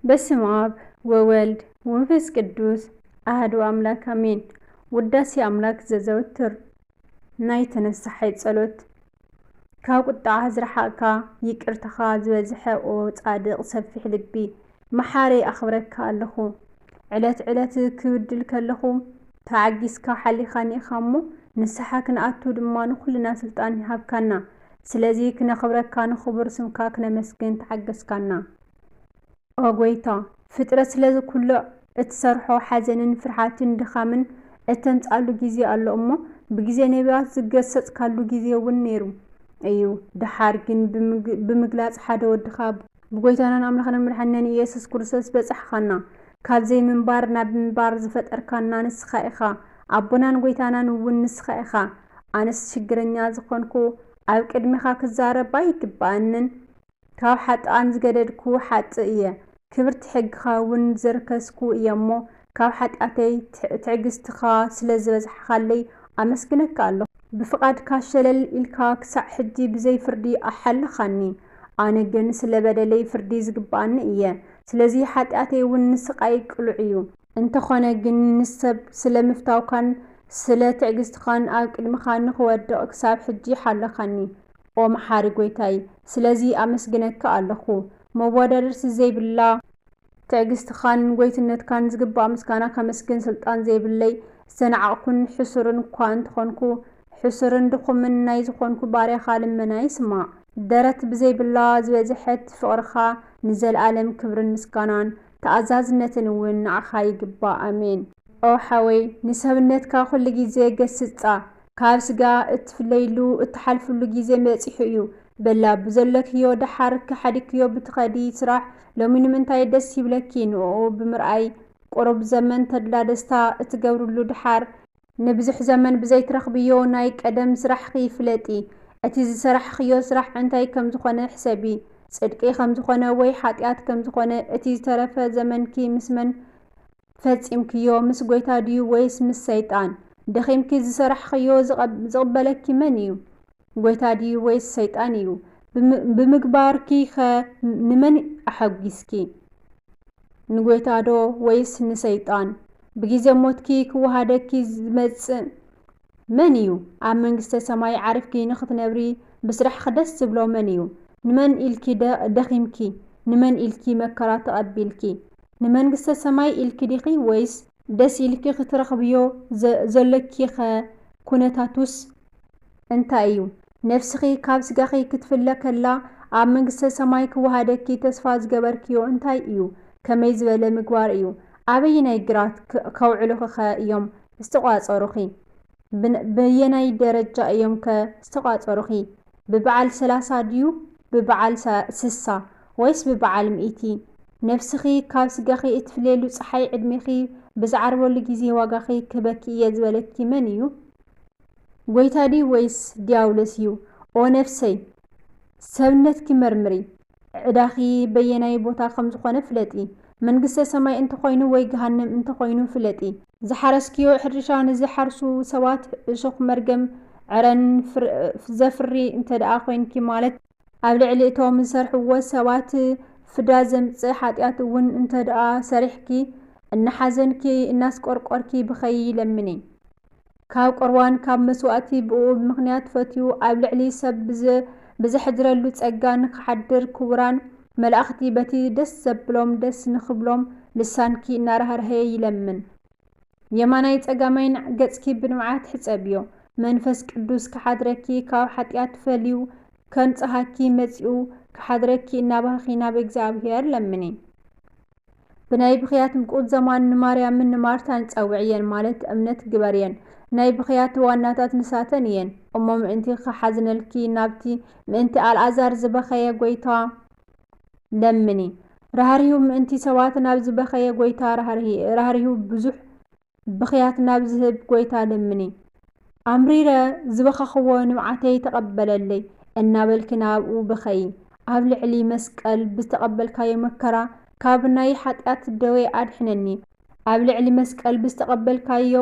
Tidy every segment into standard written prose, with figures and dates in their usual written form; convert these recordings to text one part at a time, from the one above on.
በስመ አብ ወወልድ ወመንፈስ ቅዱስ አሐዱ አምላክ አሜን። ውዳሴ አምላክ ዘዘውትር ናይ ተነሳሐይ ጸሎት ካብ ቁጣዕ ዝረሓቕካ ይቅርታኻ ዝበዝሐ ኦ ጻድቕ ሰፊሕ ልቢ መሓሪ ኣኽብረካ ኣለኹ። ዕለት ዕለት ክብድል ከለኹ ተዓጊስካ ሓሊኻኒ ኢኻ እሞ ንስሓ ክንኣቱ ድማ ንኹልና ስልጣን ይሃብካና። ስለዚ ክነኽብረካ ንኽቡር ስምካ ክነመስግን ተዓገስካና። ኦ ጎይታ ፍጥረት ስለዚ ኩሉ እትሰርሖ ሓዘንን ፍርሓትን ድኻምን እተምጻሉ ጊዜ ኣሎ እሞ ብጊዜ ነቢያት ዝገሰጽካሉ ጊዜ እውን ነይሩ እዩ። ድሓር ግን ብምግላጽ ሓደ ወድኻ ብጎይታናን ኣምላኽናን መድሓኒትናን ኢየሱስ ክርስቶስ በጻሕኻና። ካብዘይ ምንባር ናብ ምንባር ዝፈጠርካና ንስኻ ኢኻ። ኣቦናን ጎይታናን እውን ንስኻ ኢኻ። ኣነስ ሽግረኛ ዝኾንኩ ኣብ ቅድሚኻ ክዛረብ ኣይግባአንን። ካብ ሓጥኣን ዝገደድኩ ሓጥእ እየ። ክብርቲ ሕግኻ እውን ዘርከስኩ እየ እሞ ካብ ሓጢኣተይ ትዕግስትኻ ስለ ዝበዝሓኻለይ ኣመስግነካ ኣለኹ። ብፍቓድካ ሸለል ኢልካ ክሳዕ ሕጂ ብዘይ ፍርዲ ኣሓልኻኒ። ኣነ ግን ስለ በደለይ ፍርዲ ዝግባአኒ እየ። ስለዚ ሓጢኣተይ እውን ንስቃይ ቅሉዕ እዩ። እንተኾነ ግን ንሰብ ስለ ምፍታውካን ስለ ትዕግስትኻን ኣብ ቅድሚኻ ንኽወድቕ ክሳብ ሕጂ ሓለኻኒ። ኦ መሓሪ ጎይታይ ስለዚ ኣመስግነካ ኣለኹ። መወዳደርቲ ዘይብላ ትዕግስትኻን ጎይትነትካን ዝግባእ ምስጋና ከመስግን ስልጣን ዘይብለይ ዝተናዓቕኩን ሕሱርን እኳ እንትኾንኩ ሕሱርን ድኹምን ናይ ዝኾንኩ ባርያኻ ልመና ይስማዕ። ደረት ብዘይብላ ዝበዝሐት ፍቕርኻ ንዘለኣለም ክብርን ምስጋናን ተኣዛዝነትን እውን ንዓኻ ይግባእ ኣሜን። ኦ ሓወይ ንሰብነትካ ኩሉ ጊዜ ገስጻ። ካብ ስጋ እትፍለይሉ እትሓልፍሉ ጊዜ መጺሑ እዩ። በላ ብዘለክዮ ድሓር ክሓዲክዮ ብትኸዲ ስራሕ ሎሚ ንምንታይ ደስ ይብለኪ? ንኡ ብምርኣይ ቁሩብ ዘመን ተድላ ደስታ እትገብርሉ ድሓር ንብዙሕ ዘመን ብዘይትረኽብዮ ናይ ቀደም ስራሕኺ ፍለጢ። እቲ ዝሰራሕኽዮ ስራሕ እንታይ ከም ዝኾነ ሕሰቢ። ጽድቂ ከም ዝኾነ ወይ ሓጢኣት ከም ዝኾነ እቲ ዝተረፈ ዘመንኪ ምስ መን ፈጺምክዮ? ምስ ጎይታ ድዩ ወይስ ምስ ሰይጣን? ደኺምኪ ዝሰራሕኽዮ ዝቕበለኪ መን እዩ? ጎይታ ድዩ ወይስ ሰይጣን እዩ? ብምግባርኪ ኸ ንመን ኣሐጊስኪ? ንጎይታ ዶ ወይስ ንሰይጣን? ብጊዜ ሞትኪ ክወሃደኪ ዝመጽእ መን እዩ? ኣብ መንግስተ ሰማይ ዓሪፍኪ ንኽትነብሪ ብስራሕኺ ደስ ዝብሎ መን እዩ? ንመን ኢልኪ ደኺምኪ? ንመን ኢልኪ መከራ ተቐቢልኪ? ንመንግስተ ሰማይ ኢልኪ ዲኺ ወይስ ደስ ኢልኪ ክትረኽብዮ ዘለኪ ኸ ኩነታቱስ እንታይ እዩ? ነፍስኺ ካብ ስጋኺ ክትፍለ ከላ ኣብ መንግስተ ሰማይ ክወሃደኪ ተስፋ ዝገበርክዮ እንታይ እዩ? ከመይ ዝበለ ምግባር እዩ? ኣበየናይ ግራት ከውዕሉኺ ኸ እዮም ዝተቋፀሩኺ? በየናይ ደረጃ እዮም ከ ዝተቋፀሩኺ? ብበዓል 30 ድዩ ብበዓል 60 ወይስ ብበዓል 100? ነፍስኺ ካብ ስጋኺ እትፍለየሉ ፀሓይ ዕድሜኺ ብዝዓርበሉ ጊዜ ዋጋኺ ክበኪ እየ ዝበለኪ መን እዩ? ጎይታ ድዩ ወይስ ዲያብሎስ እዩ? ኦ ነፍሰይ ሰብነትኪ መርምሪ። ዕዳኺ በየናይ ቦታ ከም ዝኾነ ፍለጢ። መንግስተ ሰማይ እንተኾይኑ ወይ ገሃነም እንተኾይኑ ፍለጢ። ዝሓረስክዮ ሕርሻ ንዝሓርሱ ሰባት እሾኽ መርገም ዕረን ዘፍሪ እንተደኣ ኮይንኪ ማለት ኣብ ልዕሊ እቶም ዝሰርሕዎ ሰባት ፍዳ ዘምጽእ ሓጢኣት እውን እንተደኣ ሰሪሕኪ እናሓዘንኪ እናስቆርቆርኪ ብኸይ ለምኒ። ካብ ቁርባን ካብ መስዋእቲ ብኡ ምኽንያት ፈትዩ ኣብ ልዕሊ ሰብ ብዘሕድረሉ ጸጋ ንክሓድር ክቡራን መላእኽቲ በቲ ደስ ዘብሎም ደስ ንኽብሎም ልሳንኪ እናራህርሀ ይለምን። የማናይ ጸጋማይን ገጽኪ ብንምዓት ሕጸብዮ። መንፈስ ቅዱስ ክሓድረኪ ካብ ሓጢኣት ፈልዩ ከንጽሐኪ መጺኡ ክሓድረኪ እናባኺ ናብ እግዚኣብሔር ለምኒ። ብናይ ብኽያት ምቁት ዘማን ንማርያምን ንማርታን ጸውዕየን ማለት እምነት ግበርየን። ናይ ብኽያት ዋናታት ንሳተን እየን። እሞ ምእንቲ ክሓዝነልኪ ናብቲ ምእንቲ ኣልዓዛር ዝበኸየ ጎይታ ለምኒ። ራህርሂው ምእንቲ ሰባት ናብ ዝበኸየ ጎይታ ራህርሂው ብዙሕ ብኽያት ናብ ዝህብ ጎይታ ለምኒ። ኣምሪረ ዝበኸኽዎ ንምዓተይ ተቐበለለይ እናበልኪ ናብኡ ብኸይ። ኣብ ልዕሊ መስቀል ብዝተቐበልካዮ መከራ ካብ ናይ ሓጢኣት ደዌ ኣድሕነኒ። ኣብ ልዕሊ መስቀል ብዝተቐበልካዮ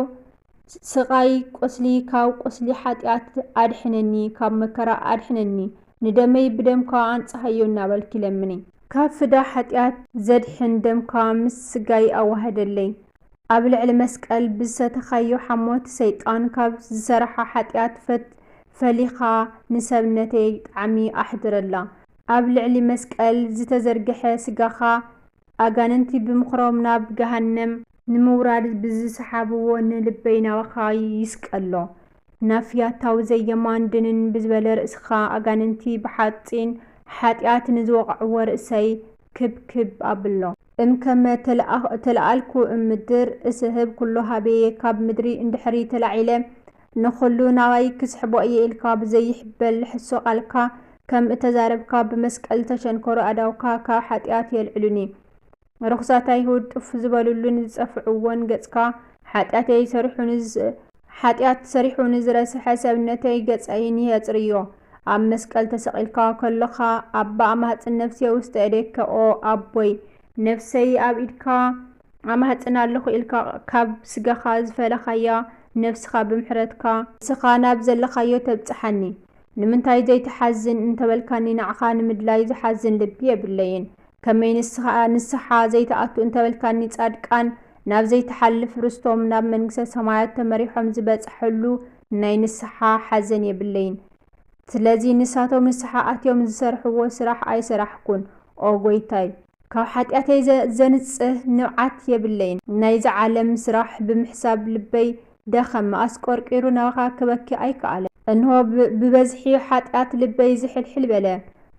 ስቃይ ቁስሊ ካብ ቁስሊ ሓጢኣት ኣድሕነኒ፣ ካብ መከራ ኣድሕነኒ። ንደመይ ብደምካ ኣንጽሐዮ እናበልኪ ለምኒ። ካብ ፍዳ ሓጢኣት ዘድሕን ደምካ ምስ ስጋይ ኣዋህደለይ ኣብ ልዕሊ መስቀል ብዝሰተኻዮ ሓሞት ሰይጣን ካብ ዝሰረሓ ሓጢኣት ፈሊኻ ንሰብነተይ ጣዕሚ ኣሕድረላ ኣብ ልዕሊ መስቀል ዝተዘርግሐ ስጋኻ ኣጋንንቲ ብምኽሮም ናብ ገሃነም ንምውራድ ብዝሰሓብዎ ንልበይ ናባኻ ይስቀሎ ናፍያታዊ ዘየማን ድንን ብዝበለ ርእስኻ ኣጋንንቲ ብሓፂን ሓጢኣት ንዝወቕዕዎ ርእሰይ ክብክብ ኣብሎ እምከመ ተለኣልኩ እምድር እስህብ ኩሉ ሃበየ ካብ ምድሪ እንድሕሪ ተላዒለ ንኹሉ ናባይ ክስሕቦ እየ ኢልካ ብዘይሕበል ሕሶ ቃልካ ከም እተዛረብካ ብመስቀል ተሸንከሩ ኣዳውካ ካብ ሓጢኣት የልዕሉኒ ርኩሳት ኣይሁድ ጥፍ ዝበሉሉን ዝጸፍዕዎን ገጽካ ሓጢኣት ሰሪሑን ዝረስሐ ሰብነተይ ገጸይን የጽርዮ ኣብ መስቀል ተሰቒልካ ከለኻ ኣባ ኣማህፅን ነፍሰይ ውስተ እዴከ ኦ ኣቦይ ነፍሰይ ኣብ ኢድካ ኣማህፅን ኣለኹ ኢልካ ካብ ስጋኻ ዝፈለኻያ ነፍስኻ ብምሕረትካ ንስኻ ናብ ዘለኻዮ ተብፅሓኒ ንምንታይ ዘይተሓዝን እንተበልካኒ ንዓኻ ንምድላይ ዝሓዝን ልቢ የብለይን ከመይ ንስሓ ዘይተኣቱ እንተበልካኒ ጻድቃን ናብ ዘይተሓልፍ ርስቶም ናብ መንግስተ ሰማያት ተመሪሖም ዝበጽሕሉ ናይ ንስሓ ሓዘን የብለይን ስለዚ ንሳቶም ንስሓ ኣትዮም ዝሰርሕዎ ስራሕ ኣይሰራሕኩን ኦ ጎይታይ ካብ ሓጢኣተይ ዘንጽህ ንብዓት የብለይን ናይዚ ዓለም ስራሕ ብምሕሳብ ልበይ ደኸም ኣስቆርቂሩ ናባኻ ክበኪ ኣይከኣለን እንሆ ብበዝሒ ሓጢኣት ልበይ ዝሕልሕል በለ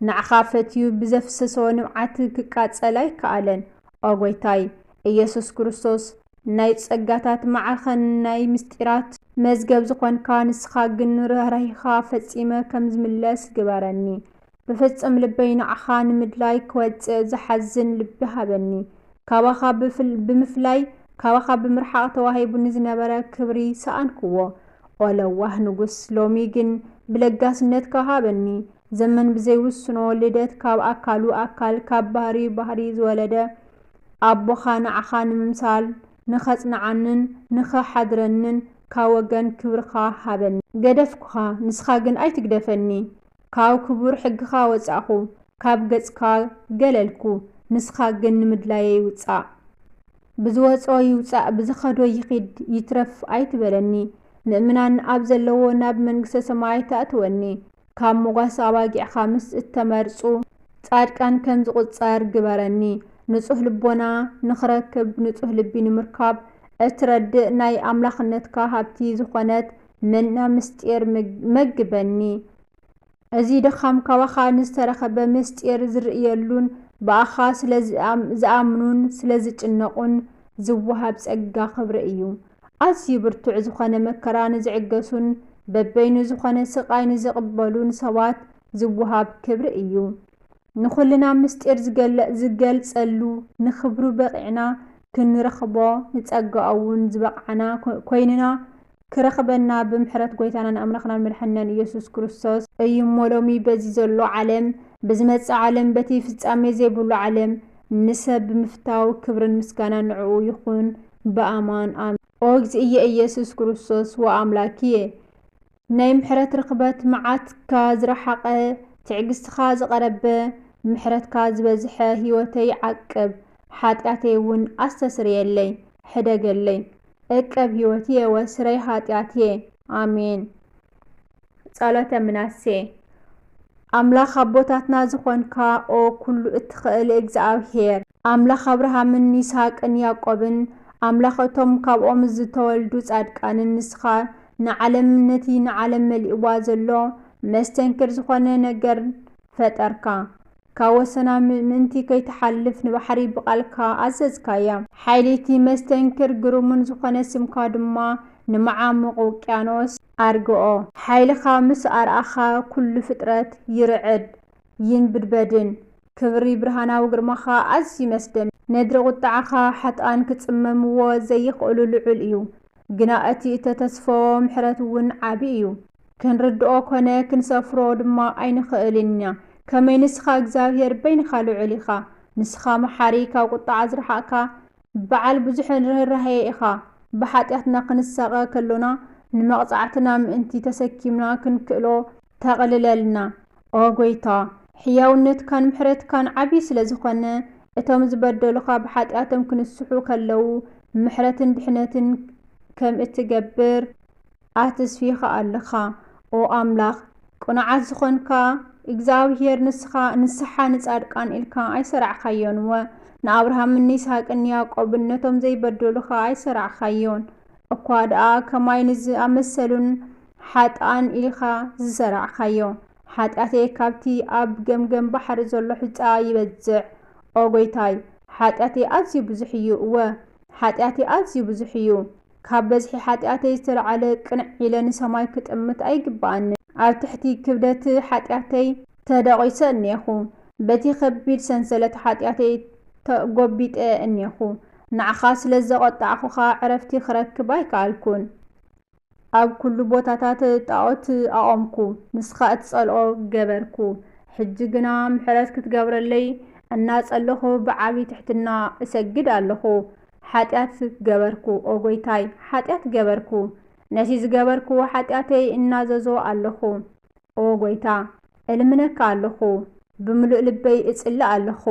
ንዓኻ ፈትዩ ብዘፍሰሶ ንብዓት ክቃጸል ኣይከኣለን ኦ ጎይታይ ኢየሱስ ክርስቶስ ናይ ጸጋታት ማዕኸን ናይ ምስጢራት መዝገብ ዝኾንካ ንስኻ ግን ርህራሄኻ ፈጺመ ከም ዝምለስ ግበረኒ ብፍጹም ልበይ ንዓኻ ንምድላይ ክወፅእ ዝሓዝን ልቢ ሃበኒ ካባኻ ብምፍላይ ካባኻ ብምርሓቕ ተዋሂቡኒ ዝነበረ ክብሪ ሰኣንክዎ ኦ ለዋህ ንጉስ ሎሚ ግን ብለጋስነትካ ሃበኒ ዘመን ብዘይውስኖ ልደት ካብ ኣካሉ ኣካል ካብ ባህሪ ዝወለደ ኣቦኻ ንዓኻ ንምምሳል ንኸጽንዓንን ንኸሓድረንን ካብ ወገን ክብርኻ ሃበኒ ገደፍኩኻ ንስኻ ግን ኣይትግደፈኒ ካብ ክቡር ሕግኻ ወጻእኹ ካብ ገጽካ ገለልኩ ንስኻ ግን ንምድላየ ይውፃእ ብዝወጾ ይውፃእ ብዝኸዶ ይኺድ ይትረፍ ኣይትበለኒ ምእምናን ኣብ ዘለዎ ናብ መንግስተ ሰማይ ተኣትወኒ ካብ ሞጓስ ኣባጊዕኻ ምስ እተመርጹ ጻድቃን ከም ዝቝጸር ግበረኒ ንጹህ ልቦና ንኽረክብ ንጹህ ልቢ ንምርካብ እትረድእ ናይ ኣምላኽነትካ ሃብቲ ዝኾነት መና ምስጢር መግበኒ እዚ ድኻም ካባኻ ንዝተረኸበ ምስጢር ዝርእየሉን ብኣኻ ስለዝኣምኑን ስለዝጭነቑን ዝወሃብ ጸጋ ክብሪ እዩ ኣዝዩ ብርቱዕ ዝኾነ መከራ ንዝዕገሱን በበይኑ ዝኾነ ስቃይ ንዝቕበሉን ሰባት ዝወሃብ ክብሪ እዩ ንኹልና ምስጢር ዝገልጸሉ ንኽብሩ በቂዕና ክንረኽቦ ንጸጋውን ዝበቕዓና ኮይንና ክረኽበና ብምሕረት ጎይታናን ኣምላኽናን መድሓኒናን ኢየሱስ ክርስቶስ እዩ ሞሎሚ በዚ ዘሎ ዓለም ብዝመጽእ ዓለም በቲ ፍጻሜ ዘይብሉ ዓለም ንሰብ ብምፍታው ክብርን ምስጋና ንዕኡ ይኹን በኣማን ኣሜን ኦ እግዚእየ ኢየሱስ ክርስቶስ ወኣምላክየ ናይ ምሕረት ርኽበት መዓትካ ዝረሓቐ ትዕግስትኻ ዝቐረበ ምሕረትካ ዝበዝሐ ህይወተይ ዓቅብ ሓጢኣተይ እውን ኣስተስርየለይ ሕደገለይ እቀብ ህይወትየ ወስረይ ኃጢአትየ አሜን። ጸሎተ ምናሴ አምላኽ አቦታትና ዝኾንካ ኦ ኩሉ እትኽእል እግዚአብሔር አምላኽ አብርሃምን ይስሐቅን ያዕቆብን አምላኽ እቶም ካብኦም ዝተወልዱ ጻድቃንን ንስኻ ንዓለም መሊእዋ ዘሎ መስተንክር ዝኾነ ነገር ፈጠርካ ካወሰና ምእንቲ ከይተሓልፍ ንባሕሪ ብቓልካ ኣዘዝካያ ሓይሊቲ መስተንክር ግሩምን ዝኾነ ስምካ ድማ ንመዓሙቕ ውቅያኖስ ኣርግኦ ሓይልኻ ምስ ኣርኣኻ ኩሉ ፍጥረት ይርዕድ ይንብድበድን ክብሪ ብርሃናዊ ግርማኻ ኣዝዩ መስደም ነድሪ ቁጣዓኻ ሓጥኣን ክጽመምዎ ዘይኽእሉ ልዑል እዩ ግና እቲ እተተስፎ ምሕረት እውን ዓቢ እዩ ክንርድኦ ኮነ ክንሰፍሮ ድማ ኣይንኽእልና ከመይ ንስኻ እግዚአብሔር በይንኻ ልዑል ኢኻ ንስኻ መሓሪ ካብ ቁጣዓ ዝረሓቕካ በዓል ብዙሕ ርህራሄ ኢኻ ብሓጢኣትና ክንሳቐ ከሎና ንመቕጻዕትና ምእንቲ ተሰኪምና ክንክእሎ ተቕልለልና ኦ ጎይታ ሕያውነት كان محرت كان عبي ስለዝኾነ እቶም ዝበደሉኻ ብሓጢኣቶም ክንስሑ ከለው محرትን ድሕነትን ከም እትገብር ኣትስፊኻ ኣለኻ ኦ ኣምላኽ ቁንዓት ዝኾንካ እግዚአብሔር ንስሓ ንጻድቃን ኢልካ ኣይሰራዕኻዮን ንኣብርሃም ንይስሐቅን ያዕቆብን ነቶም ዘይበደሉኻ ኣይሰራዕኻዮን እኳ ደኣ ከማይ ንዝኣመሰሉን ሓጥኣን ኢልኻ ዝሰራዕኻዮ ሓጢኣተይ ካብቲ ኣብ ገምገም ባሕሪ ዘሎ ሕፃ ይበዝሕ ኦ ጎይታይ ሓጢኣተይ ኣዝዩ ብዙሕ እዩ ሓጢኣተይ ኣዝዩ ብዙሕ እዩ ካብ በዝሒ ሓጢኣተይ ዝተልዓለ ቅንዕ ኢለ ንሰማይ ክጥምት ኣይግባኣኒ ኣብ ትሕቲ ክብደት ሓጢኣተይ ተደቂሰ እኒኹ በቲ ከቢድ ሰንሰለት ሓጢኣተይ ተጎቢጠ እኒኹ ንዓኻ ስለ ዘቆጣዕኹኻ ዕረፍቲ ክረክብ ኣይከኣልኩን ኣብ ኩሉ ቦታታት ጣዖት ኣቆምኩ ንስኻ እትጸልኦ ገበርኩ ሕጂ ግና ምሕረት ክትገብረለይ እናጸለኹ ብዓቢ ትሕትና እሰግድ ኣለኹ ሓጢኣት ገበርኩ ኦ ጎይታይ ሓጢኣት ገበርኩ ነቲ ዝገበርኩ ሓጢኣተይ እናዘዞ ኣለኹ ኦ ጎይታ እልምነካ ኣለኹ ብምሉእ ልበይ እጽልእ ኣለኹ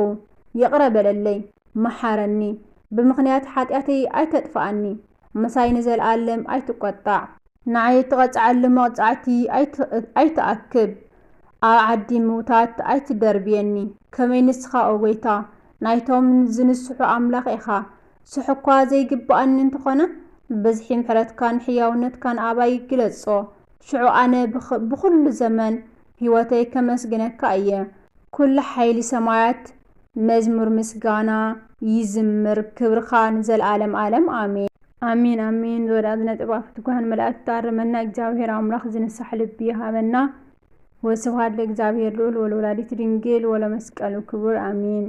ይቕረ በለለይ መሓረኒ ብምኽንያት ሓጢኣተይ ኣይተጥፋኣኒ መሳይ ንዘለዓለም ኣይትቆጣዕ ንዓይ ትቐጽዓሊ መቕጻዕቲ ኣይትኣክብ ኣብ ዓዲ ምውታት ኣይትደርብየኒ ከመይ ንስኻ ኦ ጎይታ ናይቶም ዝንስሑ ኣምላኽ ኢኻ ስሕኳ ዘይግባኣኒ እንተኾነ በዝሒ ምሕረትካን ሕያውነትካን ኣባይ ግለጾ ሽዑ ኣነ ብኩሉ ዘመን ህይወተይ ከመስግነካ እየ ኩሉ ሓይሊ ሰማያት መዝሙር ምስጋና ይዝምር ክብርኻ ንዘለዓለም ዓለም አሜን አሜን አሜን ወዳድና ጥባፍት ጓን መላእክት ታረመና እግዚአብሔር አምላክ ዝንሳሕ ልብ ይሃበና ወስብሐት ለእግዚአብሔር ልዑል ወለወላዲቱ ድንግል ወለመስቀሉ ክቡር አሜን